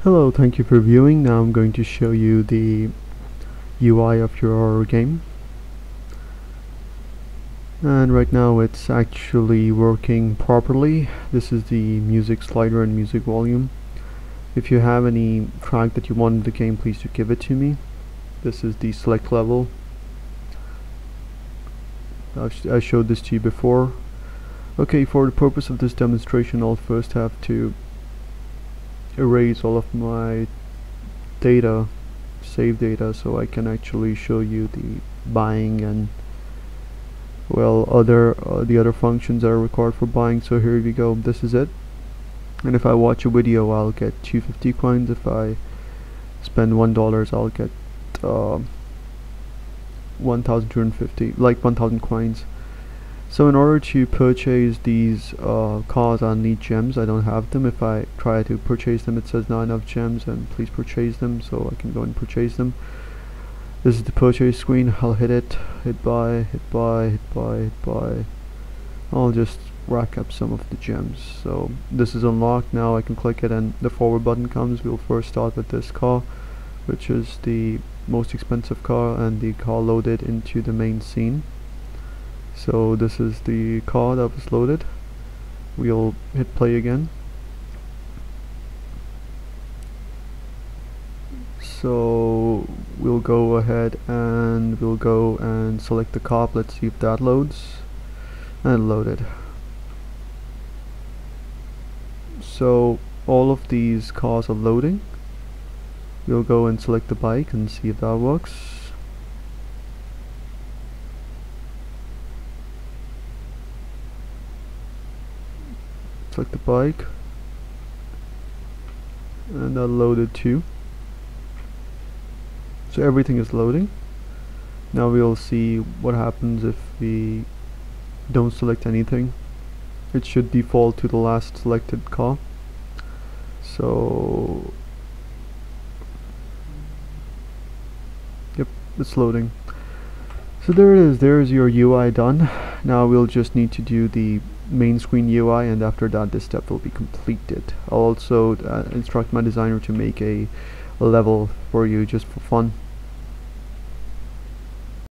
Hello, thank you for viewing. Now I'm going to show you the UI of your game. And right now it's actually working properly. This is the music slider and music volume. If you have any track that you want in the game, please do give it to me. This is the select level. I showed this to you before. Okay, for the purpose of this demonstration, I'll first have to erase all of my data, save data, so I can actually show you the buying and the other functions that are required for buying. So here we go, this is it. And if I watch a video, I'll get 250 coins. If I spend $1, I'll get 1,250, like 1,000 coins. So in order to purchase these cars, I'll need gems. I don't have them. If I try to purchase them, it says not enough gems and please purchase them, so I can go and purchase them. This is the purchase screen. I'll hit it, hit buy, hit buy, hit buy, hit buy. I'll just rack up some of the gems. So this is unlocked. Now I can click it and the forward button comes. We'll first start with this car, which is the most expensive car, and the car loaded into the main scene. So this is the car that was loaded. We'll hit play again. So we'll go ahead and we'll go and select the car. Let's see if that loads. And loaded. So all of these cars are loading. We'll go and select the bike and see if that works. Select the bike, and that loaded too. So everything is loading. Now we'll see what happens if we don't select anything. It should default to the last selected car. So yep, it's loading. So there it is, there's your UI done. Now we'll just need to do the main screen UI, and after that this step will be completed. I'll also instruct my designer to make a level for you just for fun.